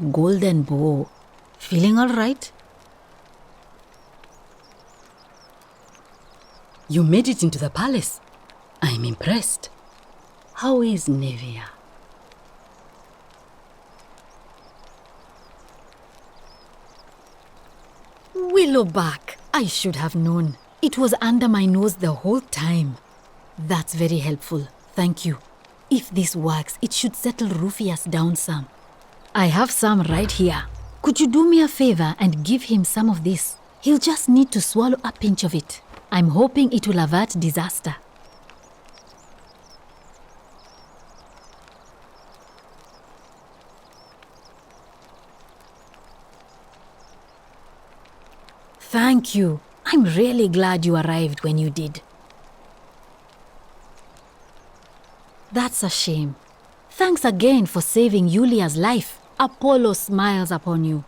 golden bow. Feeling all right? You made it into the palace. I'm impressed. How is Nevia? Willowback! I should have known. It was under my nose the whole time. That's very helpful. Thank you. If this works, it should settle Rufius down some. I have some right here. Could you do me a favor and give him some of this? He'll just need to swallow a pinch of it. I'm hoping it will avert disaster. Thank you. I'm really glad you arrived when you did. That's a shame. Thanks again for saving Yulia's life. Apollo smiles upon you.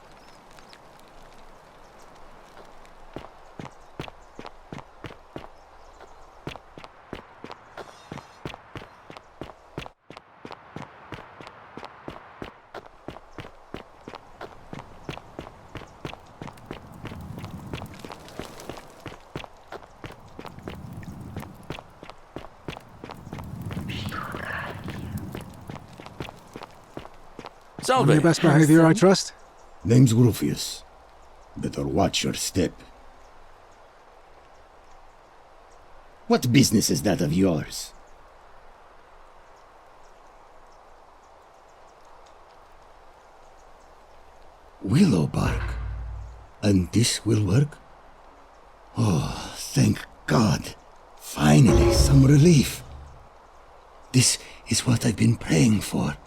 On Salve! your best behavior, I trust? Name's Rufius. Better watch your step. What business is that of yours? Willow bark. And this will work? Oh, thank God. Finally, some relief. This is what I've been praying for.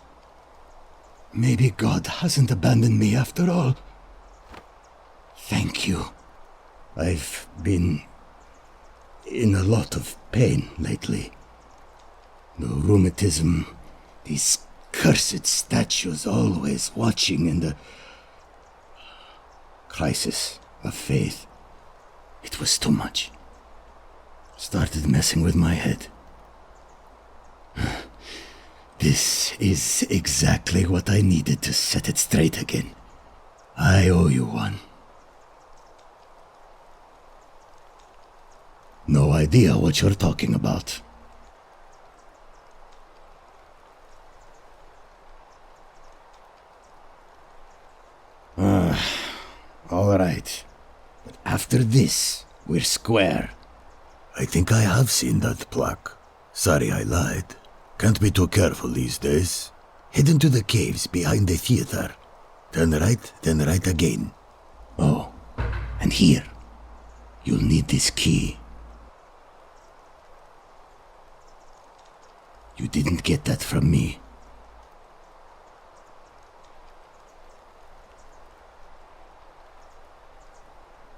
Maybe God hasn't abandoned me after all. Thank you. I've been in a lot of pain lately. The rheumatism, these cursed statues always watching, and the crisis of faith. It was too much. Started messing with my head. This is exactly what I needed to set it straight again. I owe you one. No idea what you're talking about. All right. But after this, we're square. I think I have seen that plaque. Sorry I lied. Can't be too careful these days. Head into the caves behind the theater. Turn right, then right again. Oh, and here. You'll need this key. You didn't get that from me.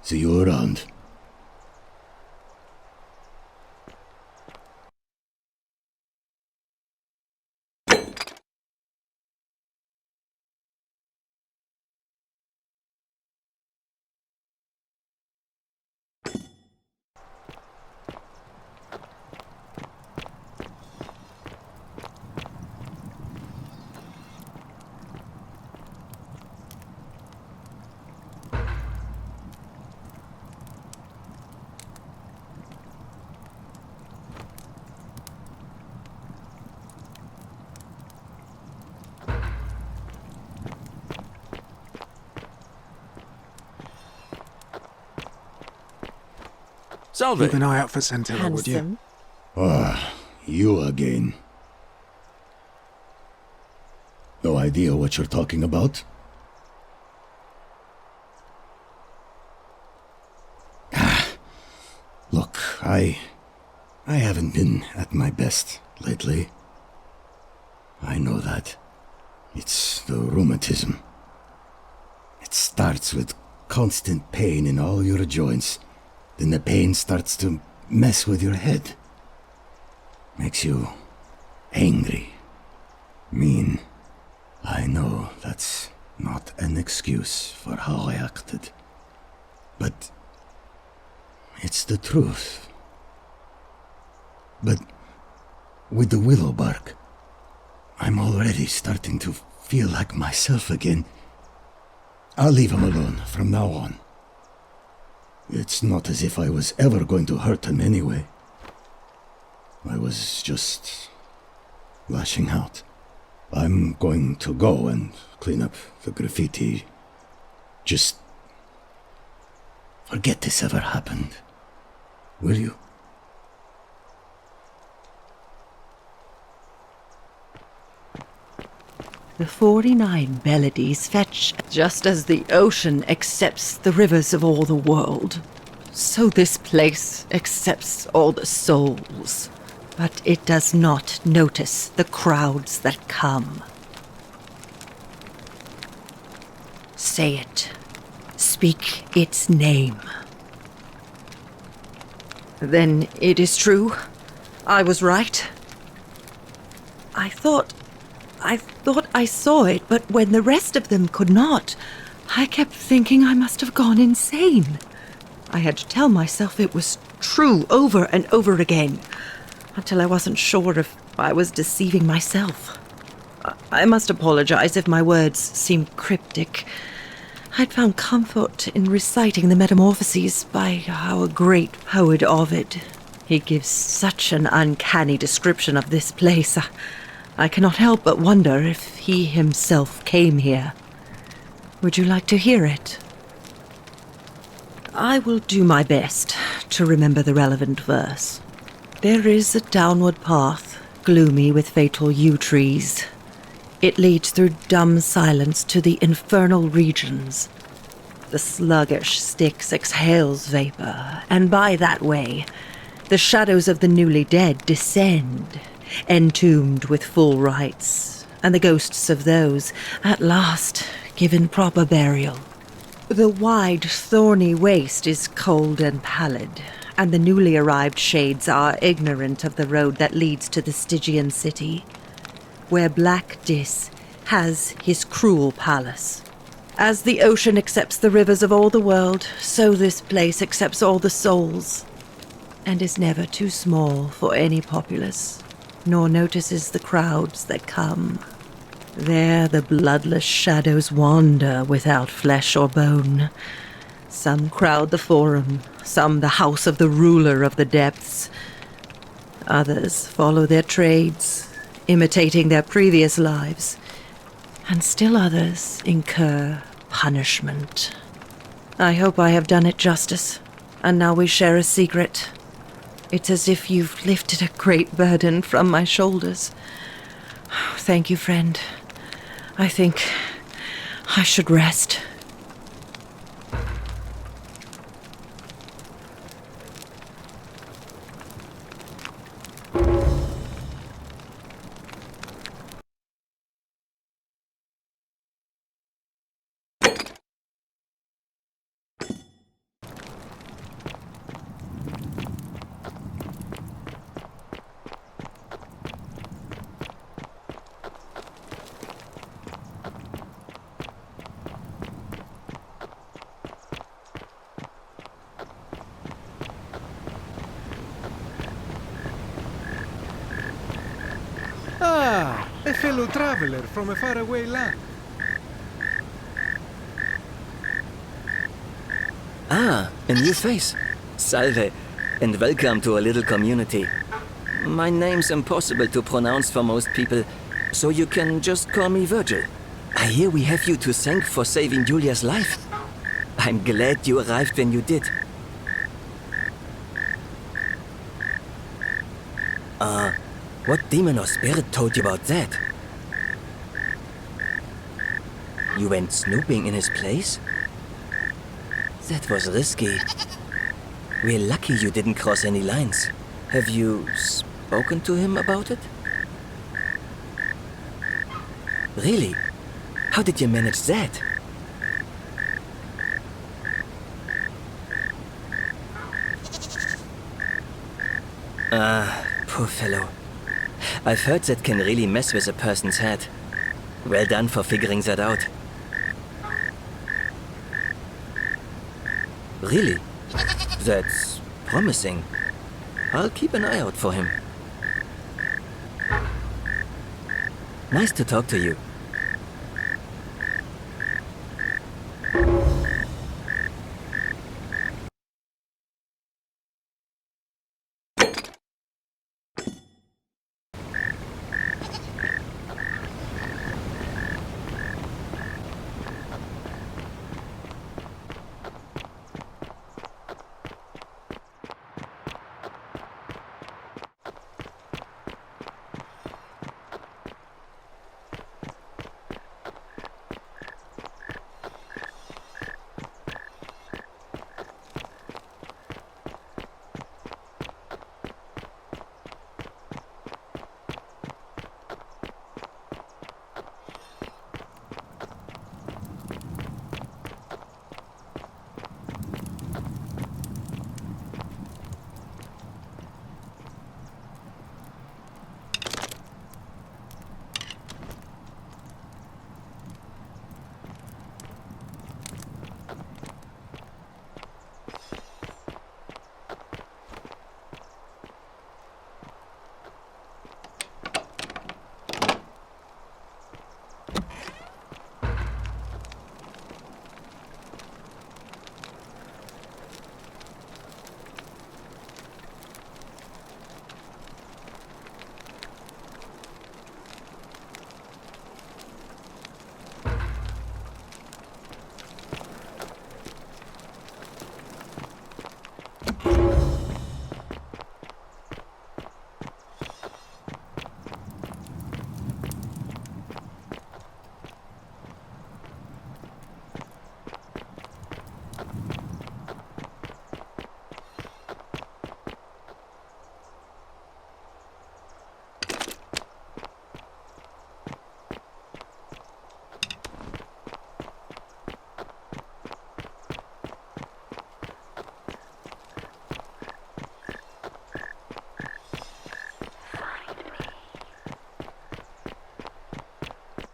See you around. Salve! Keep an eye out for Sentinel, would you? Handsome. Ah, you again. No idea what you're talking about? Look, I haven't been at my best lately. I know that. It's the rheumatism. It starts with constant pain in all your joints. Then the pain starts to mess with your head. Makes you angry, mean. I know that's not an excuse for how I acted. But it's the truth. But with the willow bark, I'm already starting to feel like myself again. I'll leave him alone from now on. It's not as if I was ever going to hurt him anyway. I was just lashing out. I'm going to go and clean up the graffiti. Just forget this ever happened. Will you? The 49 melodies fetch just as the ocean accepts the rivers of all the world. So this place accepts all the souls. But it does not notice the crowds that come. Say it. Speak its name. Then it is true. I was right. I thought I saw it, but when the rest of them could not, I kept thinking I must have gone insane. I had to tell myself it was true over and over again, until I wasn't sure if I was deceiving myself. I must apologize if my words seem cryptic. I'd found comfort in reciting the Metamorphoses by our great poet Ovid. He gives such an uncanny description of this place. I cannot help but wonder if he himself came here. Would you like to hear it? I will do my best to remember the relevant verse. There is a downward path, gloomy with fatal yew trees. It leads through dumb silence to the infernal regions. The sluggish Styx exhales vapor, and by that way, the shadows of the newly dead descend, entombed with full rites, and the ghosts of those, at last, given proper burial. The wide, thorny waste is cold and pallid, and the newly arrived shades are ignorant of the road that leads to the Stygian city, where Black Dis has his cruel palace. As the ocean accepts the rivers of all the world, so this place accepts all the souls, and is never too small for any populace, nor notices the crowds that come. There the bloodless shadows wander without flesh or bone. Some crowd the forum, some the house of the ruler of the depths. Others follow their trades, imitating their previous lives, and still others incur punishment. I hope I have done it justice, and now we share a secret. It's as if you've lifted a great burden from my shoulders. Thank you, friend. I think I should rest. Ah, a fellow traveler from a faraway land. Ah, a new face. Salve, and welcome to a little community. My name's impossible to pronounce for most people, so you can just call me Virgil. I hear we have you to thank for saving Julia's life. I'm glad you arrived when you did. What demon or spirit told you about that? You went snooping in his place? That was risky. We're lucky you didn't cross any lines. Have you spoken to him about it? Really? How did you manage that? Poor fellow. I've heard that can really mess with a person's head. Well done for figuring that out. Really? That's promising. I'll keep an eye out for him. Nice to talk to you.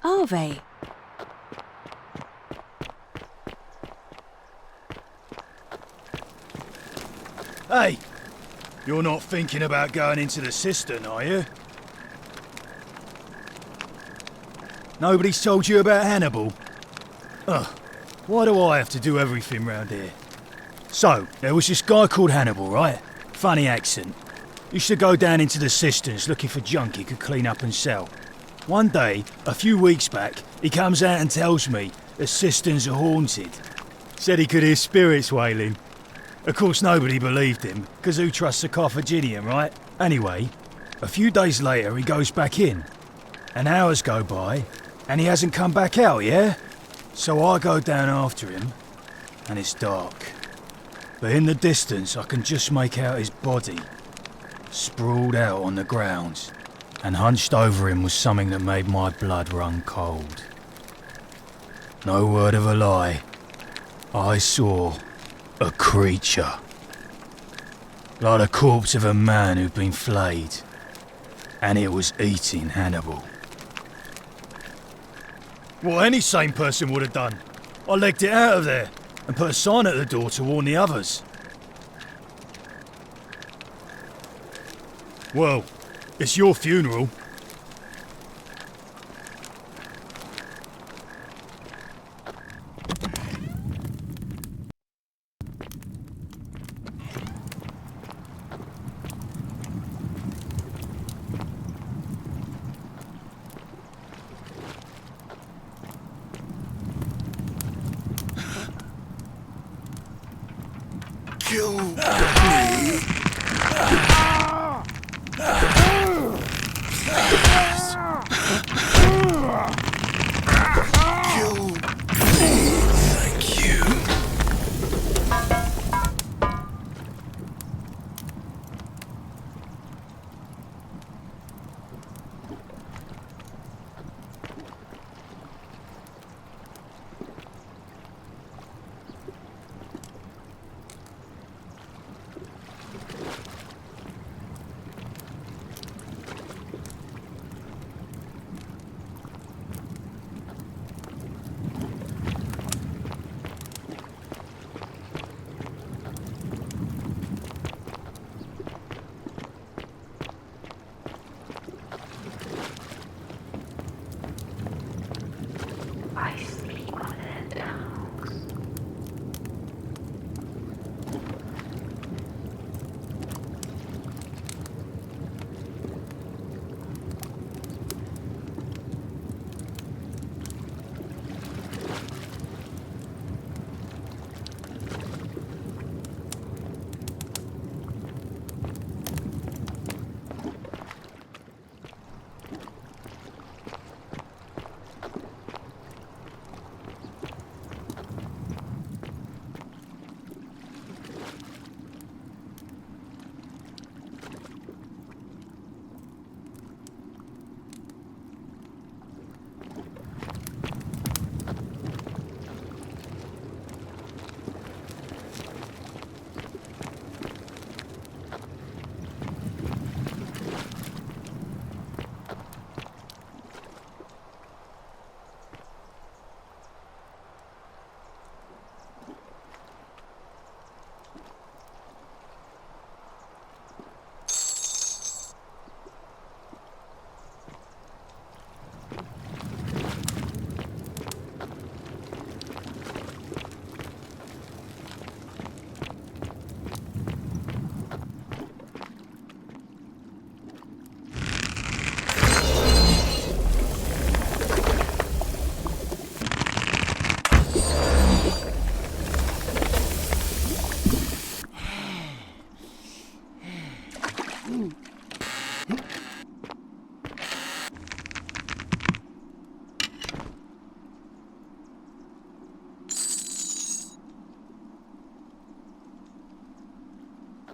are they? Hey! You're not thinking about going into the cistern, are you? Nobody's told you about Hannibal? Ugh, why do I have to do everything round here? So, there was this guy called Hannibal, right? Funny accent. Used to go down into the cisterns looking for junk he could clean up and sell. One day, a few weeks back, he comes out and tells me the cisterns are haunted. Said he could hear spirits wailing. Of course nobody believed him, because who trusts a Carthaginian, right? Anyway, a few days later he goes back in. And hours go by, and he hasn't come back out, yeah? So I go down after him, and it's dark. But in the distance I can just make out his body, sprawled out on the ground, and hunched over him was something that made my blood run cold. No word of a lie, I saw a creature. Like the corpse of a man who'd been flayed, and it was eating Hannibal. What any sane person would have done. I legged it out of there and put a sign at the door to warn the others. Well, it's your funeral. Kill me. Kill me. Thank you.